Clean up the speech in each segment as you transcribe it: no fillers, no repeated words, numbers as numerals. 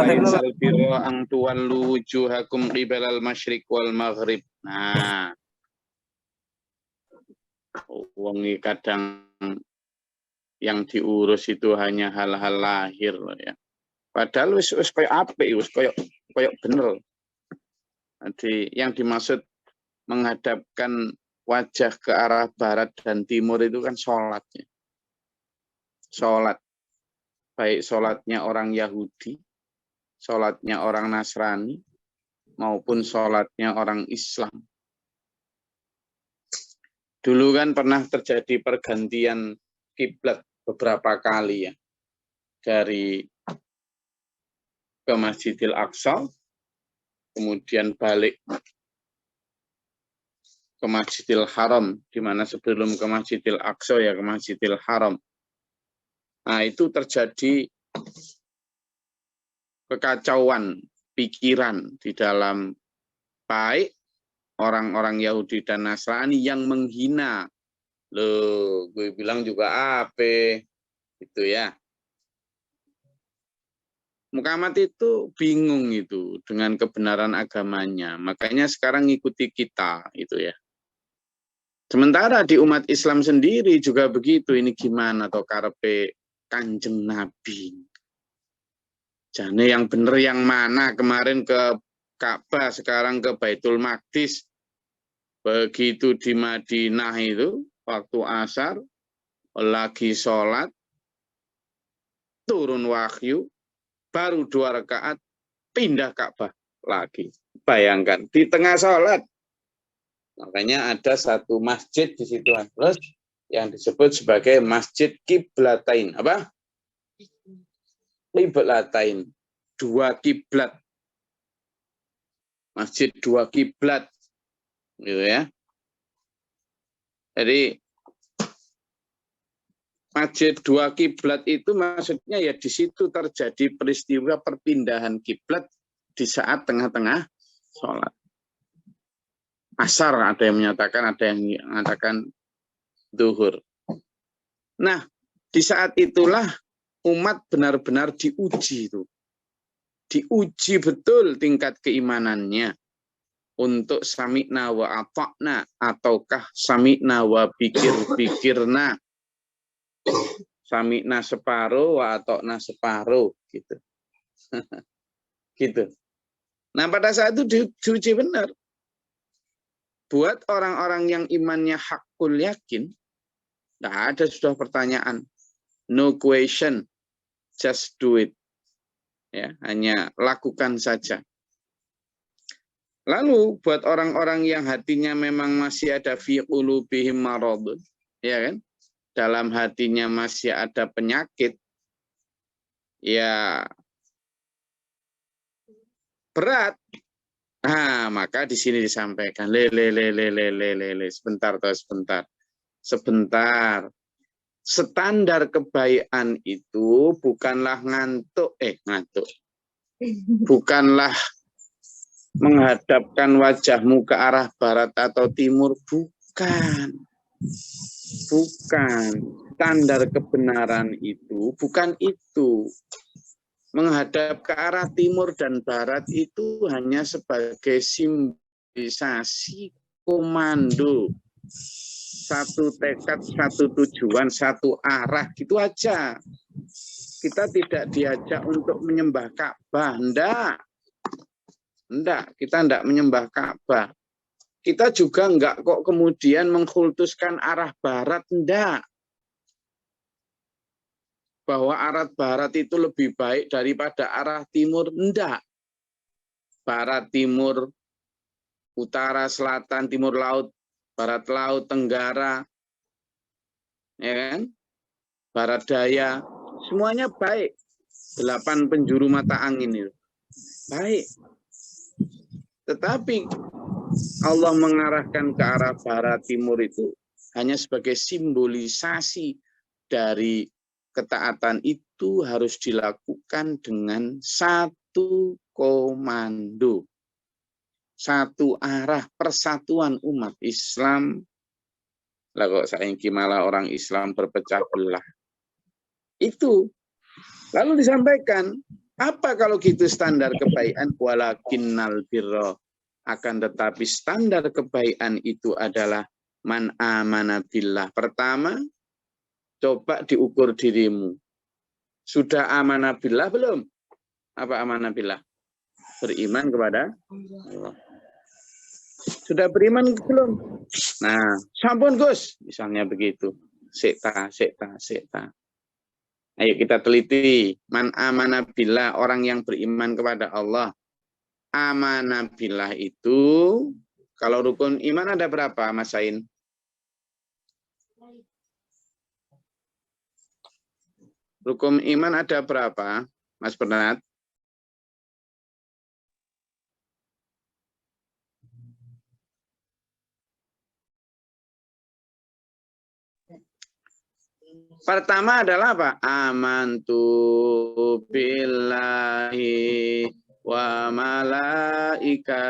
laisal birra an tuwallu wujuhakum qibalal masyriq wal maghrib. Nah, wong kadang yang diurus itu hanya hal-hal lahir loh ya. Padahal wis koyo apik, wis koyo bener. Jadi yang dimaksud menghadapkan wajah ke arah barat dan timur itu kan sholatnya. Sholat. Baik sholatnya orang Yahudi, sholatnya orang Nasrani, maupun sholatnya orang Islam. Dulu kan pernah terjadi pergantian kiblat beberapa kali ya. Dari ke Masjidil Aqsa, kemudian balik ke Masjidil Haram, di mana sebelum ke Masjidil Aqsa ya ke Masjidil Haram. Nah, itu terjadi kekacauan pikiran di dalam baik orang-orang Yahudi dan Nasrani yang menghina. Loh, gue bilang juga apa gitu ya. Muhammad itu bingung itu dengan kebenaran agamanya. Makanya sekarang ngikuti kita itu ya. Sementara di umat Islam sendiri juga begitu. Ini gimana toh karepe Kanjeng Nabi. Jane yang bener yang mana, kemarin ke Ka'bah, sekarang ke Baitul Maqdis. Begitu di Madinah itu, waktu asar, lagi sholat, turun wahyu, baru 2 rakaat, pindah Ka'bah lagi. Bayangkan, di tengah sholat. Makanya ada satu masjid di situ yang disebut sebagai Masjid Qiblatain. Apa? Qiblatain. 2 kiblat. Masjid 2 kiblat. Gitu ya. Jadi Masjid 2 kiblat itu maksudnya ya di situ terjadi peristiwa perpindahan kiblat di saat tengah-tengah sholat. Asar ada yang menyatakan, ada yang mengatakan zuhur. Nah, di saat itulah umat benar-benar diuji itu. Diuji betul tingkat keimanannya. Untuk sami'na wa ata'na ataukah sami'na wa pikir-pikirna. Sami'na separuh wa ata'na separuh gitu. Gitu. Nah, pada saat itu diuji benar. Buat orang-orang yang imannya hakul yakin, tidak ada sudah pertanyaan. No question, just do it. Ya, hanya lakukan saja. Lalu buat orang-orang yang hatinya memang masih ada fi qulubihim maradun, ya kan? Dalam hatinya masih ada penyakit, ya berat. Nah, maka di sini disampaikan sebentar. Standar kebaikan itu bukanlah ngantuk. Bukanlah menghadapkan wajahmu ke arah barat atau timur, bukan. Standar kebenaran itu bukan itu. Menghadap ke arah timur dan barat itu hanya sebagai simbolisasi komando. Satu tekad, satu tujuan, satu arah, gitu aja. Kita tidak diajak untuk menyembah Ka'bah, Enggak, kita enggak menyembah Ka'bah. Kita juga enggak kok kemudian mengkultuskan arah barat, enggak. Bahwa arah barat itu lebih baik daripada arah timur, enggak. Barat, timur, utara, selatan, timur laut, barat laut, tenggara, ya kan? Barat daya, semuanya baik. 8 penjuru mata angin itu. Baik. Tetapi Allah mengarahkan ke arah barat timur itu hanya sebagai simbolisasi dari ketaatan itu harus dilakukan dengan satu komando. Satu arah, persatuan umat Islam. Lah kok saiki malah orang Islam berpecah belah. Itu. Lalu disampaikan Apa kalau gitu standar kebaikan? Walakinnal birra. Akan tetapi standar kebaikan itu adalah man amana billah. Pertama, coba diukur dirimu. Sudah amanah billah belum? Apa amanah billah? Beriman kepada Allah. Sudah beriman belum? Nah, sampun Gus, misalnya begitu. Sekta. Ayo kita teliti. Man amanah billah, orang yang beriman kepada Allah. Amanah billah itu, kalau rukun iman ada berapa, Mas Sain? Rukun iman ada berapa, Mas Bernat? Pertama adalah apa? Amantu billahi wa malaikatihi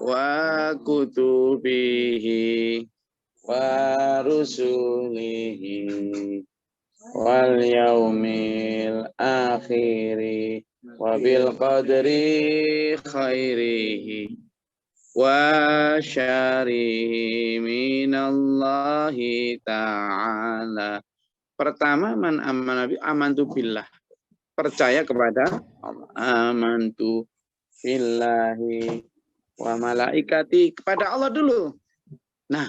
wa kutubihi wa rusulihi wal yaumil akhiri wa bil qadri khairihi wa syarihi minallahi ta'ala. Pertama, man amantu billah. Percaya kepada Allah. Amantu billahi wa malaikati. Kepada Allah dulu. Nah,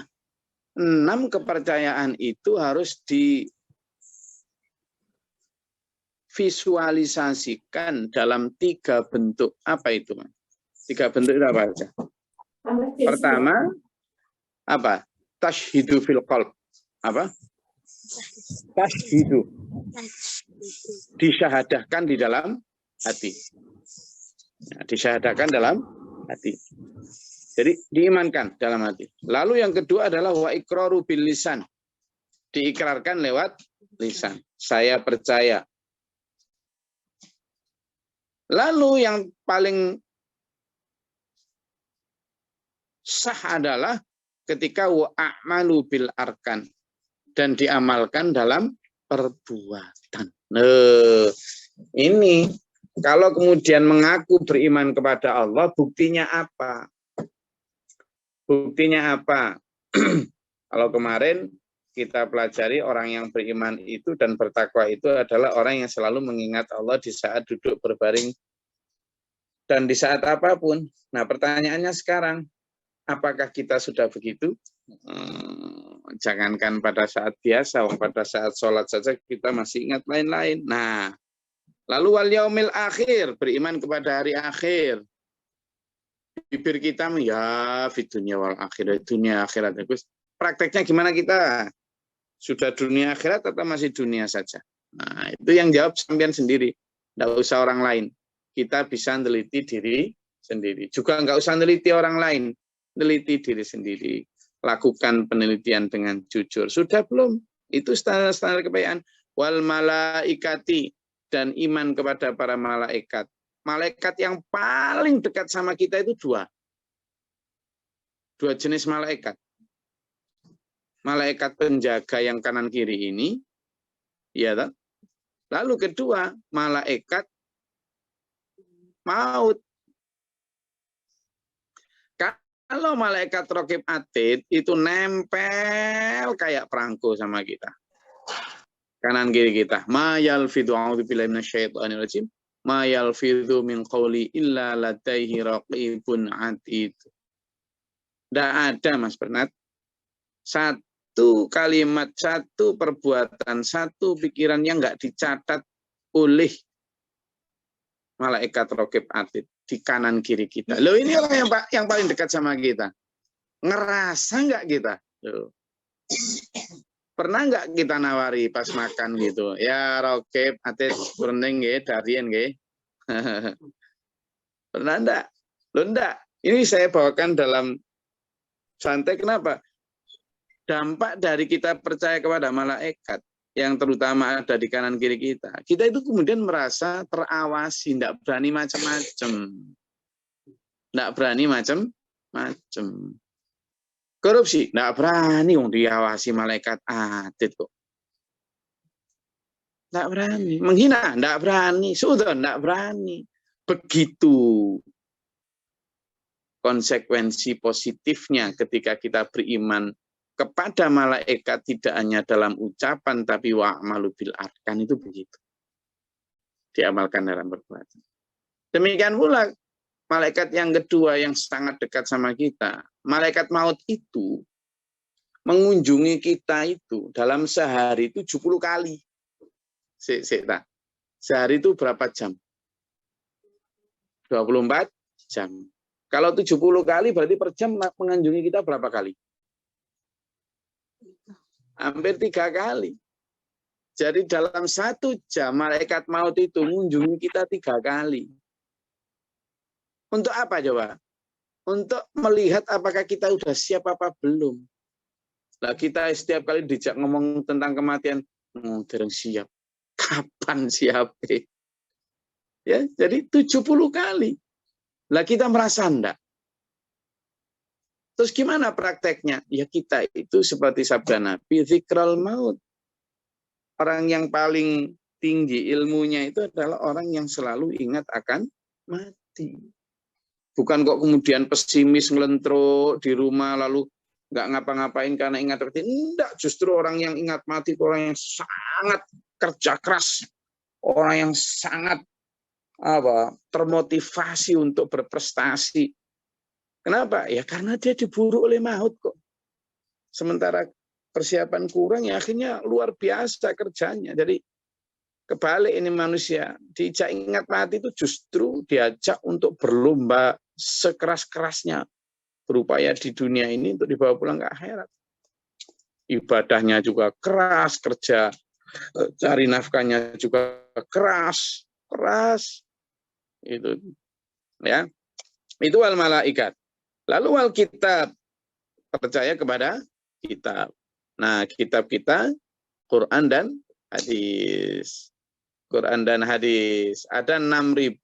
6 kepercayaan itu harus divisualisasikan dalam 3 bentuk. Apa itu? 3 bentuk itu apa aja? Pertama, apa? Tashhidu fil qalb. Apa? Tashhidu. Disyahadahkan di dalam hati. Nah, disyahadahkan dalam hati. Jadi diimankan dalam hati. Lalu yang kedua adalah wa iqraru bil lisan. Diikrarkan lewat lisan. Saya percaya. Lalu yang paling sah adalah ketika wa'amalu bil arkan dan diamalkan dalam perbuatan. Nah, ini kalau kemudian mengaku beriman kepada Allah, buktinya apa? Buktinya apa? Kalau kemarin kita pelajari orang yang beriman itu dan bertakwa itu adalah orang yang selalu mengingat Allah di saat duduk berbaring dan di saat apapun. Nah, pertanyaannya sekarang, apakah kita sudah begitu? Jangankan pada saat biasa, pada saat sholat saja kita masih ingat lain-lain. Nah, lalu wal yaumil akhir, beriman kepada hari akhir. Bibir kita ya fit dunia wal akhirat, dunia akhirat. Prakteknya gimana kita? Sudah dunia akhirat atau masih dunia saja? Nah, itu yang jawab sampean sendiri. Tidak usah orang lain. Kita bisa meneliti diri sendiri. Juga nggak usah meneliti orang lain. Meneliti diri sendiri. Lakukan penelitian dengan jujur. Sudah belum? Itu standar kebaikan. Wal malaikati, dan iman kepada para malaikat. Malaikat yang paling dekat sama kita itu 2. 2 jenis malaikat. Malaikat penjaga yang kanan kiri ini, ya tak? Lalu kedua, malaikat maut. Kalau malaikat raqib atid itu nempel kayak perangko sama kita. Kanan kiri kita. Ma yalfidhu a'udzubillahi minasyaitonir rajim. Ma yalfidhu min qawli illa ladaihi raqibun atid. Tidak ada, Mas Bernat. Satu kalimat, satu perbuatan, satu pikiran yang nggak dicatat oleh malaikat raqib atid di kanan kiri kita. Loh, ini orang yang paling dekat sama kita. Ngerasa nggak kita? Loh. Pernah nggak kita nawari pas makan gitu? Ya raqib atid bereneng nggih, darien nggih. Pernah enggak? Loh enggak. Ini saya bawakan dalam santai. Kenapa? Dampak dari kita percaya kepada malaikat yang terutama ada di kanan kiri kita. Kita itu kemudian merasa terawasi, tidak berani macam-macam. Tidak berani macam-macam. Korupsi, tidak berani diawasi malaikat atid kok. Tidak berani. Menghina, tidak berani. Sudah, tidak berani. Begitu konsekuensi positifnya ketika kita beriman kepada malaikat tidak hanya dalam ucapan tapi wa'malu bil arkan, itu begitu. Diamalkan dalam perbuatan. Demikian pula malaikat yang kedua yang sangat dekat sama kita. Malaikat maut itu mengunjungi kita itu dalam sehari itu 70 kali. Sehari itu berapa jam? 24 jam. Kalau 70 kali berarti per jam mengunjungi kita berapa kali? Hampir 3 kali. Jadi dalam 1 jam malaikat maut itu mengunjungi kita 3 kali. Untuk apa coba? Untuk melihat apakah kita sudah siap apa belum. Nah, kita setiap kali dijak ngomong tentang kematian, dereng siap. Kapan siap? Ya, jadi 70 kali. Lah kita merasa enggak. Terus gimana prakteknya? Ya kita itu seperti sabda Nabi, zikral maut. Orang yang paling tinggi ilmunya itu adalah orang yang selalu ingat akan mati. Bukan kok kemudian pesimis ngelentruk di rumah lalu nggak ngapa-ngapain karena ingat mati. Enggak, justru orang yang ingat mati itu orang yang sangat kerja keras, orang yang sangat termotivasi untuk berprestasi. Kenapa? Ya karena dia diburu oleh maut kok. Sementara persiapan kurang, ya akhirnya luar biasa kerjanya. Jadi kebalik ini manusia. Diajak ingat mati itu justru diajak untuk berlomba sekeras-kerasnya. Berupaya di dunia ini untuk dibawa pulang ke akhirat. Ibadahnya juga keras, kerja cari nafkahnya juga keras. Itu ya. Itu wal malaikat. Lalu wal kitab, percaya kepada kitab. Nah, kitab kita Quran dan hadis. Quran dan hadis. Ada 6.000,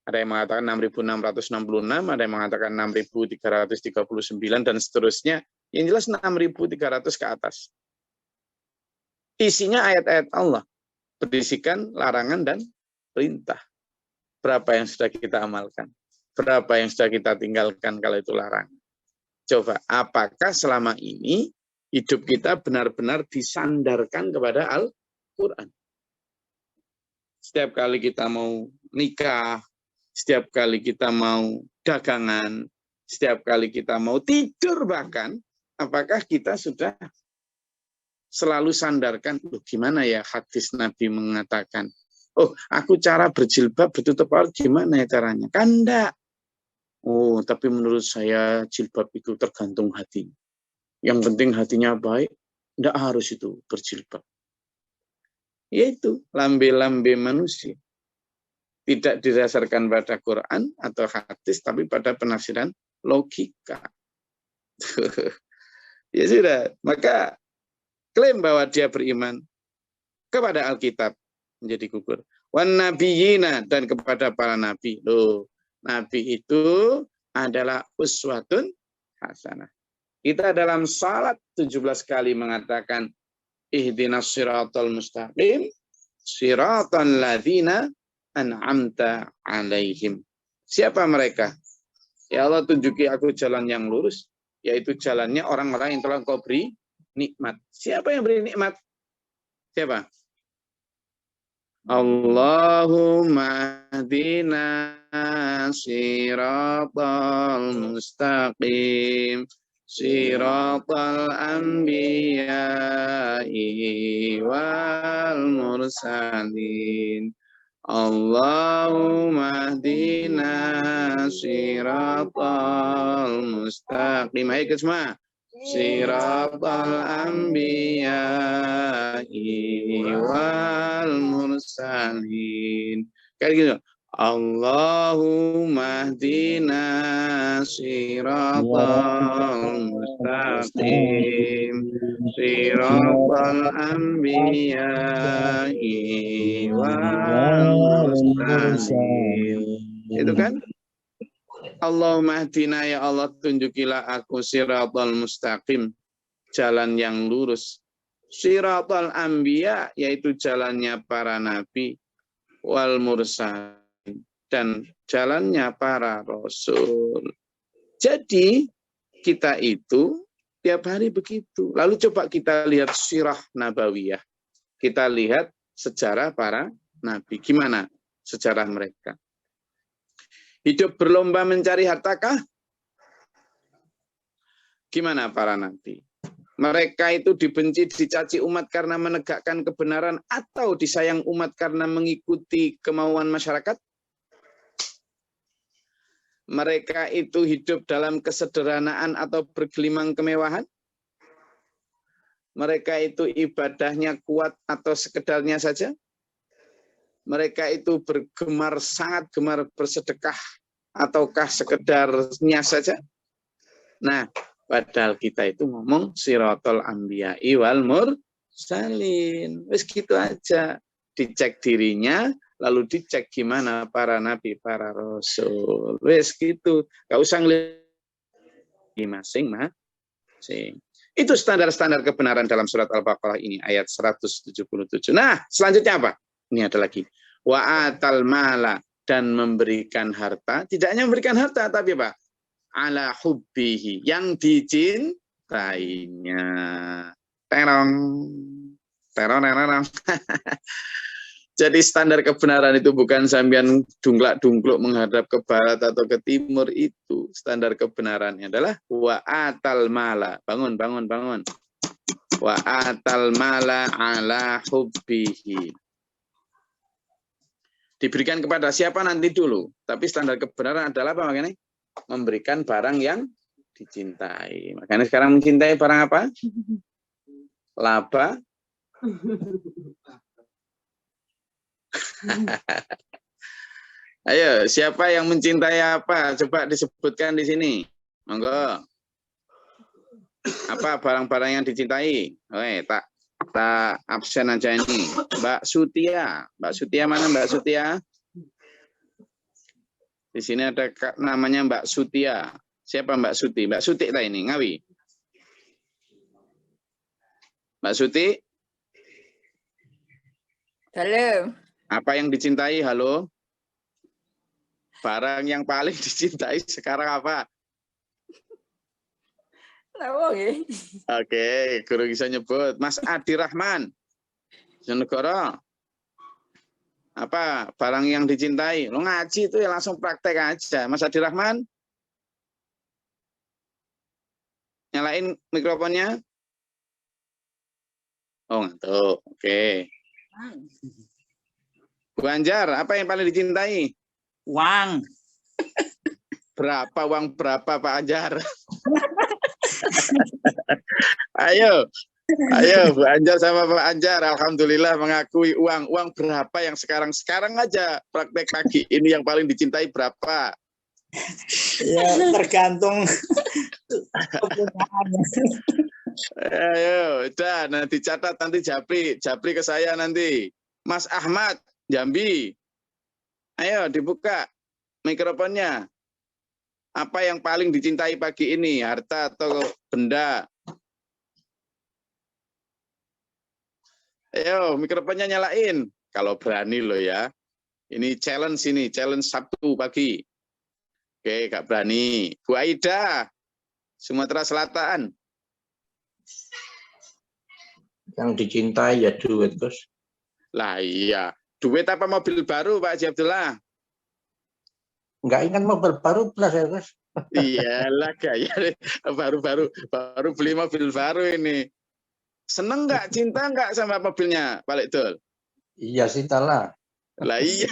ada yang mengatakan 6.666, ada yang mengatakan 6.339 dan seterusnya. Yang jelas 6.300 ke atas. Isinya ayat-ayat Allah, berisikan larangan dan perintah. Berapa yang sudah kita amalkan? Berapa yang sudah kita tinggalkan kalau itu larangan? Coba, apakah selama ini hidup kita benar-benar disandarkan kepada Al-Quran? Setiap kali kita mau nikah, setiap kali kita mau dagangan, setiap kali kita mau tidur bahkan, apakah kita sudah selalu sandarkan, gimana ya hadis Nabi mengatakan, oh, aku cara berjilbab bertutup aurat gimana ya caranya? Kan enggak. Oh, tapi menurut saya jilbab itu tergantung hati. Yang penting hatinya baik, enggak harus itu berjilbab. Yaitu lambe-lambe manusia. Tidak didasarkan pada Quran atau hadis, tapi pada penafsiran logika. Ya sudah, maka klaim bahwa dia beriman kepada Alkitab menjadi gugur. Wan nabiyina, dan kepada para nabi. Loh, nabi itu adalah uswatun hasanah. Kita dalam salat 17 kali mengatakan ihdinas siratal mustaqim siratal ladzina an'amta alaihim. Siapa mereka? Ya Allah, tunjuki aku jalan yang lurus, yaitu jalannya orang-orang yang telah Kau beri nikmat. Siapa yang beri nikmat? Siapa? Allahumma hdina siratal mustaqim siratal anbiya'i wal mursalin. Allahumma hdina siratal mustaqim. Ayo semua. Siratal anbiya'i wal mursalin. Kayak gitu. Allahumma hdina siratal mustaqim siratal anbiya'i wal mursalin. Itu kan? Allahumma hdina, ya Allah tunjukilah aku siratal mustaqim, jalan yang lurus. Siratal anbiya, yaitu jalannya para nabi, wal mursalin, dan jalannya para rasul. Jadi kita itu tiap hari begitu. Lalu coba kita lihat sirah nabawiyah. Kita lihat sejarah para nabi. Gimana sejarah mereka? Hidup berlomba mencari hartakah? Gimana para nabi? Mereka itu dibenci, dicaci umat karena menegakkan kebenaran atau disayang umat karena mengikuti kemauan masyarakat? Mereka itu hidup dalam kesederhanaan atau bergelimang kemewahan? Mereka itu ibadahnya kuat atau sekedarnya saja? Mereka itu bergemar, sangat gemar bersedekah ataukah sekedarnya saja? Nah, padahal kita itu ngomong siratal anbiya'i wal mursalin. Wis gitu aja. Dicek dirinya, lalu dicek gimana para nabi, para rasul. Wis gitu. Gak usah ngelihat masing-masing. Itu standar-standar kebenaran dalam surat Al-Baqarah ini, ayat 177. Nah, selanjutnya apa? Ini ada lagi. Wa atal mala, dan memberikan harta. Tidak hanya memberikan harta, tapi apa? Ala hubbihi, yang dicintainya. Terong. Jadi standar kebenaran itu bukan sampean dungklak-dungkluk menghadap ke barat atau ke timur itu. Standar kebenarannya adalah wa atal mala. Bangun. Wa atal mala ala hubbihi. Diberikan kepada siapa nanti dulu. Tapi standar kebenaran adalah apa makanya? Memberikan barang yang dicintai. Makanya sekarang mencintai barang apa? Laba. Ayo, siapa yang mencintai apa? Coba disebutkan di sini. Monggo. Apa barang-barang yang dicintai? Oke, tak absen aja ini. Mbak Sutia. Mbak Sutia mana Mbak Sutia? Di sini ada namanya Mbak Sutia. Siapa Mbak Suti? Mbak Suti lah ini, Ngawi. Mbak Suti? Halo. Apa yang dicintai? Halo? Barang yang paling dicintai sekarang apa? Oke, guru bisa nyebut. Mas Adi Rahman. Jonegoro. Apa barang yang dicintai? Lo ngaji itu ya langsung praktek aja. Mas Adi Rahman? Nyalain mikrofonnya. Oh, ngantuk. Oke. Bu Anjar, apa yang paling dicintai? Uang. Berapa uang berapa Pak Anjar? Ayo Bu Anjar sama Pak Anjar, alhamdulillah mengakui uang berapa yang sekarang aja praktek pagi ini yang paling dicintai berapa? Ya tergantung. Ayo, udah nanti catat, nanti japri ke saya nanti. Mas Ahmad Jambi, ayo dibuka mikrofonnya. Apa yang paling dicintai pagi ini, harta atau benda? Ayo, mikrofonnya nyalain. Kalau berani loh ya. Ini challenge Sabtu pagi. Oke, gak berani. Bu Aida, Sumatera Selatan. Yang dicintai ya duit, Gus. Lah iya. Duit apa mobil baru, Pak Haji Abdullah? Enggak ingat mobil baru belas ya, Gus. Iyalah gaya baru beli mobil baru ini. Seneng nggak, cinta nggak sama mobilnya, Pak Lekdul? Iya sih lah. Lah iya.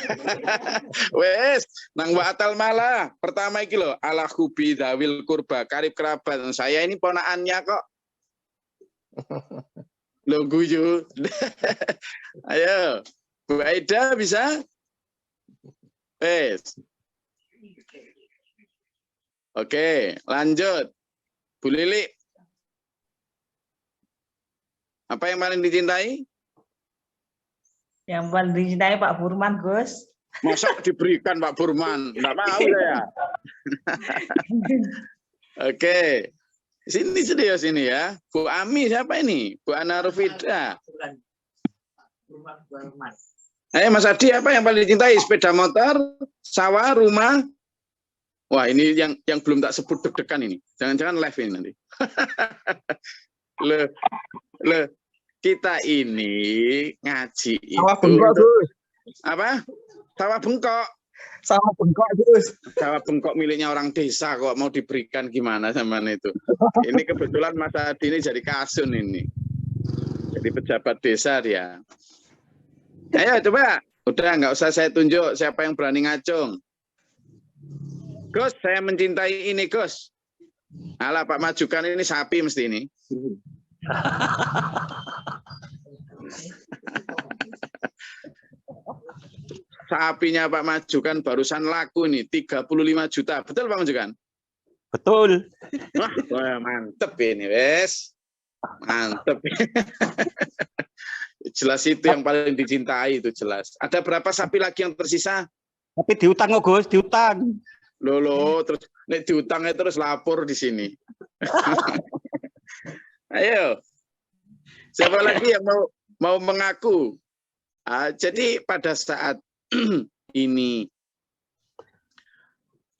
Wes, nang wa atal malah. Pertama iki lho, ala hubi dawil kurba, karib kerabat. Saya ini ponakannya kok. Lo guyu. Ayo, Bu Aida bisa? Wes. Oke, lanjut. Bu Lili. Apa yang paling dicintai? Yang paling dicintai Pak Burman, Gus. Masa diberikan Pak Burman? Enggak mau saya. Oke. Sini serius ini ya. Bu Ami siapa ini? Bu Ana Rufida. Ayo Mas Adi, apa yang paling dicintai? Sepeda motor, sawah, rumah? Wah, ini yang belum tak sebut deg-degan ini. Jangan-jangan live ini nanti. Loh, kita ini ngaji Sawah itu. bengkok, Gus. Apa? Sawah bengkok. Sawah bengkok, Gus. Sawah bengkok miliknya orang desa kok mau diberikan gimana sama itu. Ini kebetulan Mas Adi ini jadi kasun ini. Jadi pejabat desa dia. Ayo coba. Udah nggak usah saya tunjuk siapa yang berani ngacung. Gus, saya mencintai ini, Gus. Alah, Pak Majukan ini sapi mesti ini. Sapinya Pak Majukan barusan laku nih 35 juta. Betul Pak Majukan? Betul. Wah, mantep ini, wes. Mantep. Jelas itu yang paling dicintai itu jelas. Ada berapa sapi lagi yang tersisa? Tapi diutang kok, Gus, diutang. Loh, terus nek diutangnya terus lapor di sini. Ayo. Siapa lagi yang mau mengaku? Jadi pada saat ini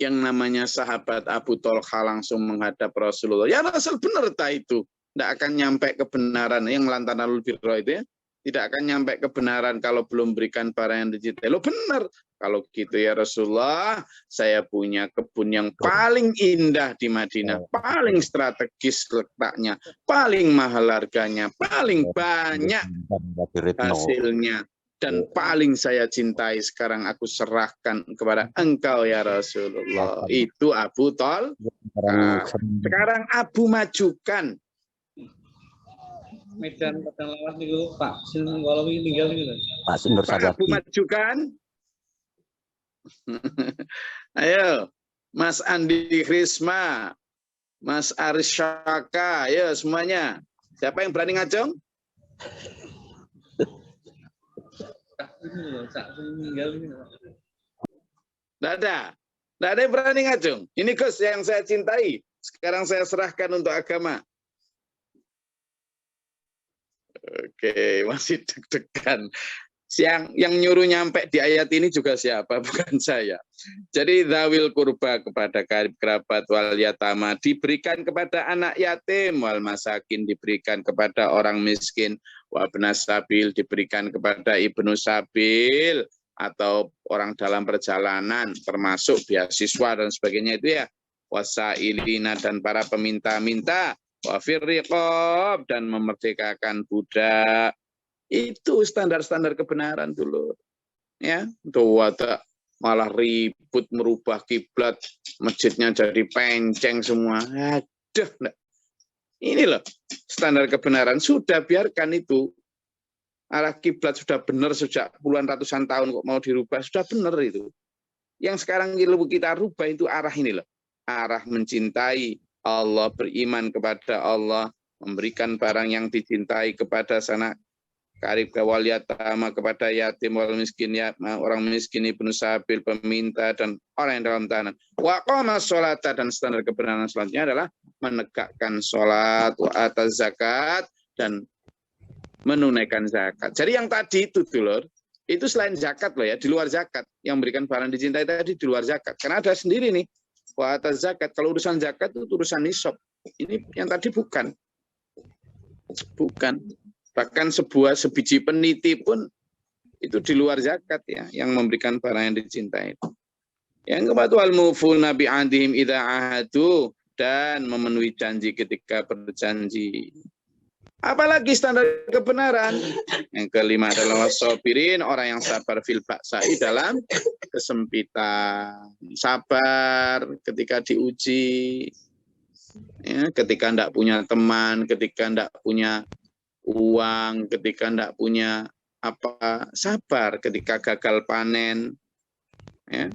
yang namanya sahabat Abu Tolha langsung menghadap Rasulullah. Ya Rasul benar tak itu. Tidak akan nyampe kebenaran yang lantaran birro itu ya. Tidak akan nyampe kebenaran kalau belum berikan barang yang dicintai. Lo benar. Kalau gitu ya Rasulullah, saya punya kebun yang paling indah di Madinah, paling strategis letaknya, paling mahal harganya, paling banyak hasilnya, dan paling saya cintai. Sekarang aku serahkan kepada engkau ya Rasulullah. Itu Abu Tol. Sekarang Abu Majukan. Medan Padang Lawas niku Pak Sinengkolowi tinggal niku. Pak Sinur Pak Abu Majukan. Ayo, Mas Andi Krisma, Mas Aris Syaka, ayo semuanya. Siapa yang berani ngacung? Tidak ada yang berani ngacung. Ini Gus yang saya cintai. Sekarang saya serahkan untuk agama. Oke, masih deg-degan. Yang nyuruh nyampe di ayat ini juga siapa? Bukan saya. Jadi zawil kurba kepada karib kerabat wal yatama diberikan kepada anak yatim, wal masakin diberikan kepada orang miskin, wa ibnas sabil diberikan kepada ibnu sabil atau orang dalam perjalanan termasuk beasiswa dan sebagainya itu ya. Wasailina dan para peminta-minta, wa firriqab dan memerdekakan budak. Itu standar-standar kebenaran dulu. Ya, tuh ada malah ribut merubah kiblat, masjidnya jadi penceng semua. Aduh, ini loh standar kebenaran. Sudah biarkan itu. Arah kiblat sudah benar sejak puluhan ratusan tahun kok mau dirubah, sudah benar itu. Yang sekarang kita rubah itu arah ini loh. Arah mencintai Allah, beriman kepada Allah, memberikan barang yang dicintai kepada sanak karib wal yatama, kepada yatim wal miskin, ya orang miskin, ibnu sabil, peminta dan orang yang dalam tahanan. Wa qama sholata dan standar kebenaran selanjutnya adalah menegakkan sholat, wa ataz zakat dan menunaikan zakat. Jadi yang tadi itu dulur, itu selain zakat loh ya, di luar zakat yang memberikan barang dicintai tadi di luar zakat. Karena ada sendiri nih wa ataz zakat. Kalau urusan zakat itu urusan nisab. Ini yang tadi bukan. Bahkan sebiji peniti pun itu di luar zakat ya, yang memberikan barang yang dicintai. Yang keempat, wal mufuna bi ahdihim idza ahadu, dan memenuhi janji ketika berjanji. Apalagi standar kebenaran. Yang kelima adalah wasabirin, orang yang sabar fil ba'sa'i, dalam kesempitan. Sabar ketika diuji. Ya, ketika tidak punya teman, ketika tidak punya uang, ketika tidak punya apa, sabar ketika gagal panen, ya,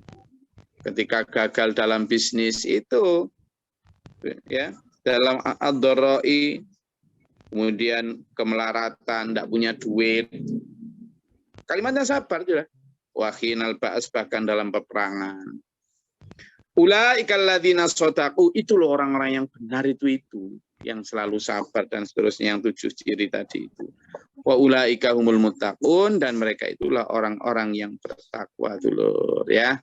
ketika gagal dalam bisnis itu, ya, dalam ad-dharra'i, kemudian kemelaratan, tidak punya duit, kalimatnya sabar juga. Wahinal ba'as, bahkan dalam peperangan. Ulaikal ladzina shadaqu, itu loh orang-orang yang benar itu yang selalu sabar dan seterusnya, yang 7 ciri tadi itu. Wa ulaika humul muttaqun, dan mereka itulah orang-orang yang bertakwa dulur ya.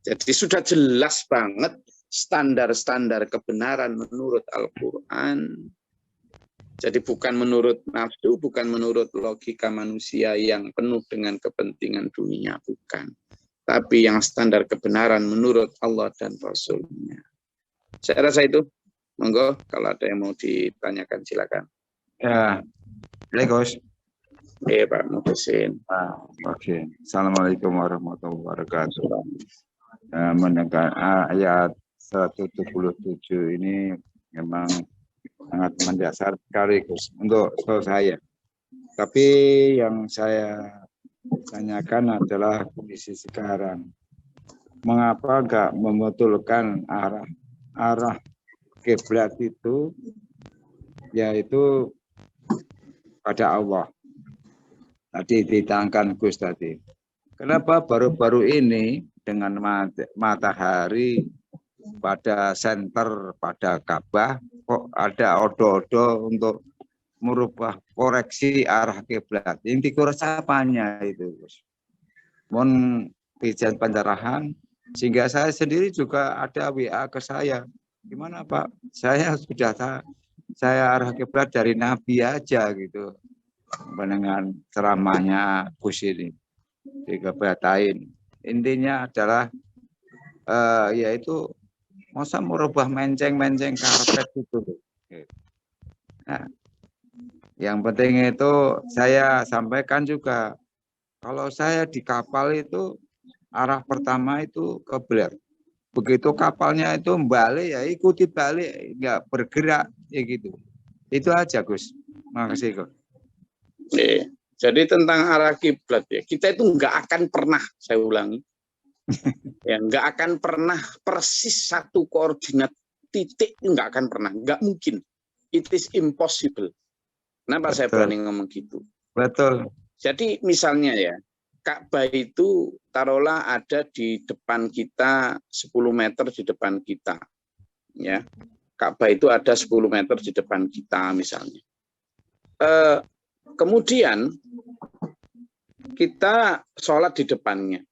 Jadi sudah jelas banget standar-standar kebenaran menurut Al-Qur'an. Jadi bukan menurut nafsu, bukan menurut logika manusia yang penuh dengan kepentingan dunia, bukan. Tapi yang standar kebenaran menurut Allah dan Rasul-Nya. Saya rasa itu. Monggo, kalau ada yang mau ditanyakan silakan. Ya, Legos. Pak Muhsin. Oke. Assalamualaikum warahmatullahi wabarakatuh. Mendengar ayat 177 ini memang sangat mendasar sekali, Gus, untuk saya. Tapi yang saya tanyakan adalah kondisi sekarang. Mengapa enggak membetulkan arah kiblat itu, yaitu pada Allah. Tadi ditangkan Gus tadi. Kenapa baru-baru ini dengan matahari pada senter, pada Ka'bah, kok ada odo-odo untuk merubah koreksi arah kiblat? Yang dikuras apanya itu, Gus? Mohon izin pencerahan, sehingga saya sendiri juga ada WA ke saya. Gimana Pak? Saya arah kiblat dari Nabi aja gitu. Dengan ceramahnya Gus ini dikebatain. Intinya adalah yaitu masa merubah menceng-menceng karpet itu. Nah, yang penting itu saya sampaikan juga, kalau saya di kapal itu arah pertama itu kiblat. Begitu kapalnya itu balik ya ikuti balik, nggak bergerak ya gitu. Itu aja Gus. Makasih Gus. Jadi tentang arah kiblat ya, kita itu nggak akan pernah, saya ulangi, ya nggak akan pernah persis satu koordinat titik, nggak akan pernah, nggak mungkin. It is impossible. Kenapa saya berani ngomong gitu? Betul. Jadi misalnya ya, Ka'bah itu taruhlah ada di depan kita 10 meter di depan kita. Ya. Ka'bah itu ada 10 meter di depan kita misalnya. Kemudian kita sholat di depannya.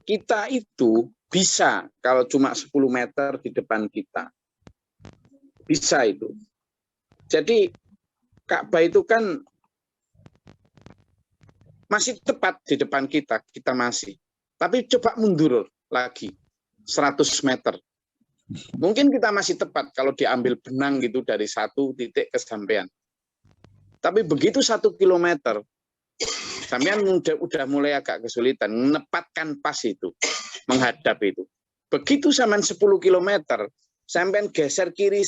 Kita itu bisa kalau cuma 10 meter di depan kita. Bisa itu. Jadi Ka'bah itu kan masih tepat di depan kita, kita masih. Tapi coba mundur lagi 100 meter. Mungkin kita masih tepat kalau diambil benang gitu dari satu titik ke sampean. Tapi begitu 1 kilometer, sampean udah mulai agak kesulitan menempatkan pas itu, menghadap itu. Begitu sampean 10 kilometer, sampean geser kiri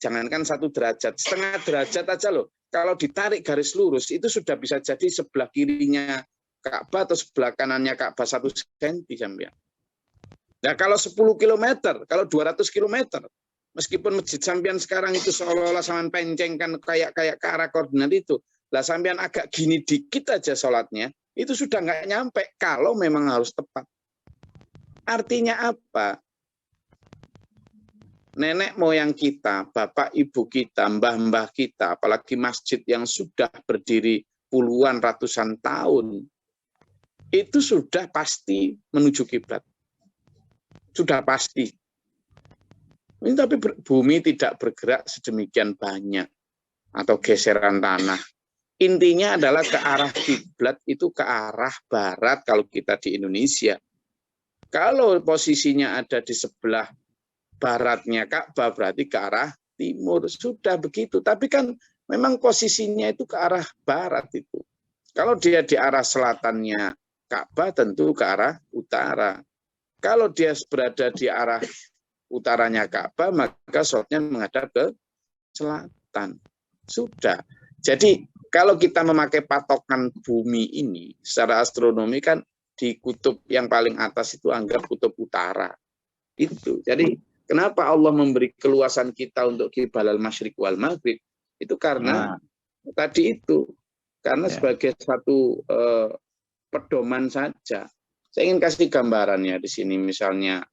jangankan 1 derajat, setengah derajat aja loh. Kalau ditarik garis lurus, itu sudah bisa jadi sebelah kirinya Ka'bah atau sebelah kanannya Ka'bah 1 cm sampean. Nah kalau 10 km, kalau 200 km, meskipun masjid sampean sekarang itu seolah-olah sampean pencengkan kayak ke arah koordinat itu, lah sampean agak gini dikit aja sholatnya, itu sudah nggak nyampe kalau memang harus tepat. Artinya apa? Nenek moyang kita, bapak ibu kita, mbah-mbah kita, apalagi masjid yang sudah berdiri puluhan ratusan tahun, itu sudah pasti menuju kiblat. Sudah pasti. Ini tapi bumi tidak bergerak sedemikian banyak atau geseran tanah. Intinya adalah ke arah kiblat itu ke arah barat kalau kita di Indonesia. Kalau posisinya ada di sebelah baratnya Ka'bah berarti ke arah timur, sudah begitu. Tapi kan memang posisinya itu ke arah barat itu. Kalau dia di arah selatannya Ka'bah tentu ke arah utara. Kalau dia berada di arah utaranya Ka'bah maka sholatnya menghadap ke selatan. Sudah. Jadi kalau kita memakai patokan bumi ini secara astronomi kan di kutub yang paling atas itu anggap kutub utara. Itu. Jadi kenapa Allah memberi keluasan kita untuk qiblatul masyriq wal maghrib? Itu karena tadi itu. Karena sebagai satu pedoman saja. Saya ingin kasih gambarannya di sini, misalnya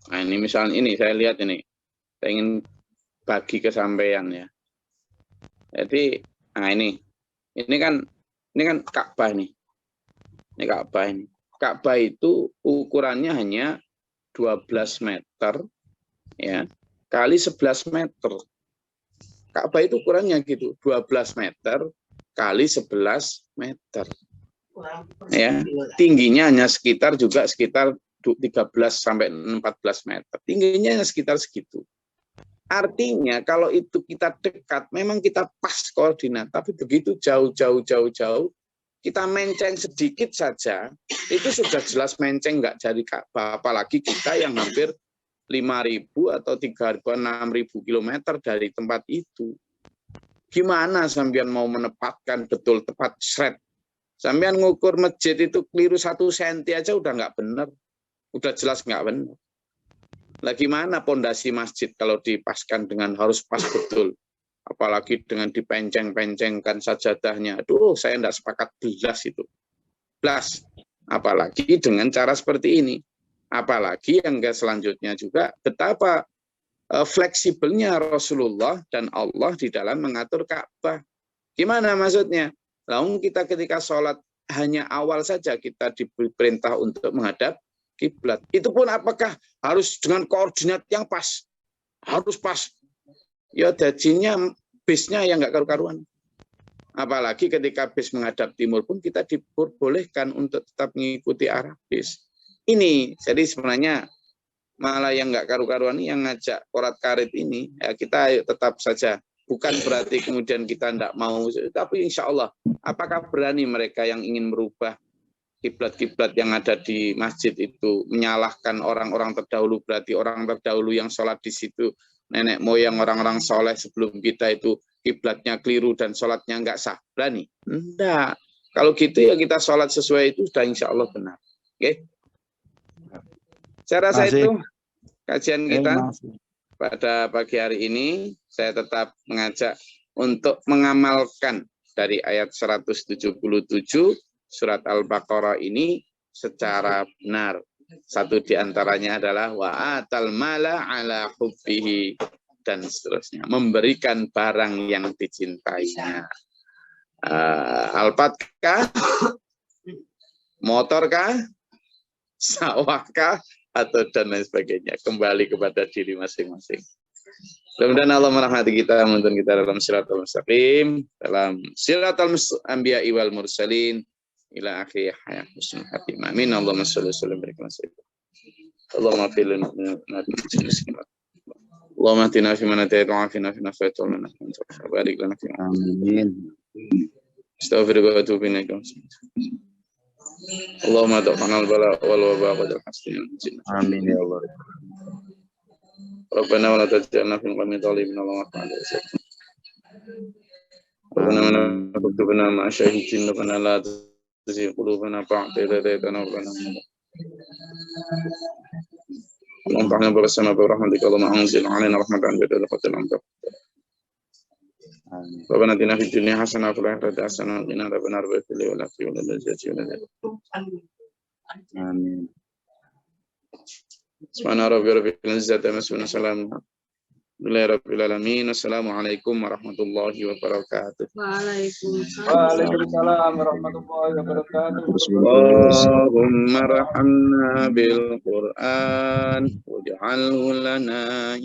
nah ini misalnya ini saya lihat ini, saya ingin bagi ke sampean ya. Jadi, nah ini kan Ka'bah nih. Ini Ka'bah ini. Ka'bah itu ukurannya hanya 12 meter ya kali 11 meter. Ka'bah itu ukurannya gitu, 12 meter kali 11 meter. Ya, tingginya hanya sekitar 13 sampai 14 meter. Tingginya hanya sekitar segitu. Artinya kalau itu kita dekat, memang kita pas koordinat. Tapi begitu jauh, kita menceng sedikit saja, itu sudah jelas menceng nggak jadi Ka'bah. Apalagi kita yang hampir 5.000 atau 3.000, 6.000 kilometer dari tempat itu. Gimana sampean mau menempatkan betul tepat seret? Sampean ngukur masjid itu keliru 1 senti aja udah nggak benar. Udah jelas nggak benar. Lah gimana pondasi masjid kalau dipaskan dengan harus pas betul? Apalagi dengan dipenceng-pencengkan sajadahnya. Aduh, saya enggak sepakat belas itu. Belas. Apalagi dengan cara seperti ini. Apalagi yang selanjutnya juga betapa fleksibelnya Rasulullah dan Allah di dalam mengatur Ka'bah. Gimana maksudnya? Lalu kita ketika sholat hanya awal saja kita diperintah untuk menghadap kiblat. Itu pun apakah harus dengan koordinat yang pas? Harus pas. Ya dajinya bisnya yang nggak karu-karuan. Apalagi ketika bis menghadap timur pun kita diperbolehkan untuk tetap mengikuti arah bis. Ini jadi sebenarnya malah yang nggak karu-karuan ini yang ngajak korat-karit ini ya kita ayo tetap saja. Bukan berarti kemudian kita tidak mau, tapi insya Allah apakah berani mereka yang ingin merubah kiblat-kiblat yang ada di masjid itu, menyalahkan orang-orang terdahulu, berarti orang terdahulu yang sholat di situ nenek moyang orang-orang soleh sebelum kita itu kiblatnya keliru dan sholatnya nggak sah, berani? Enggak. Kalau gitu ya kita sholat sesuai itu sudah insya Allah benar. Oke? Saya rasa itu kajian kita pada pagi hari ini. Saya tetap mengajak untuk mengamalkan dari ayat 177 surat Al-Baqarah ini secara benar. Satu diantaranya adalah wa'atal mala ala hubbihi dan seterusnya, memberikan barang yang dicintainya. Alpatkah, motorkah, sawahkah, atau dan lain sebagainya, kembali kepada diri masing-masing. Mudah-mudahan Allah merahmati kita, menuntun kita dalam siratal mustaqim, dalam siratal anbiya wal mursalin ila akhir hayat husnul khatimah. Amin. Allahumma shalli wa sallim wa barik ala sayyidina. Allahumma fil lana Allahumma atina fi man hadayta wa afina fi man afayta wa barik lana fi Amin. Astaghfiruka wa atubu ilaik. Allahumma taqabbal bala wal waba wa hasina. Amin ya Allah. Rabbana wa la taj'alna fil qawmi dhalimin. Allahumma ta'ala. Rabbana wa la tuktubna ma'a syahidin. Rabbana la tuzigh qulubana ba'da idh hadaytana wa hab lana min ladunka rahmatan innaka antal wahhab. Allahumma anzil 'alaina rahmatan ba'da al-qatil amtar. Rabbana atina fid dunya hasanah wa fil akhirati hasanah wa qina adzabannar. Amin. Subhana rabbika rabbil izzati amma yasifun. Rabbil alamin. Assalamualaikum warahmatullahi wabarakatuh. Waalaikumsalam warahmatullahi wabarakatuh. Allahumma rahamna bil Qur'an waj'alhu lana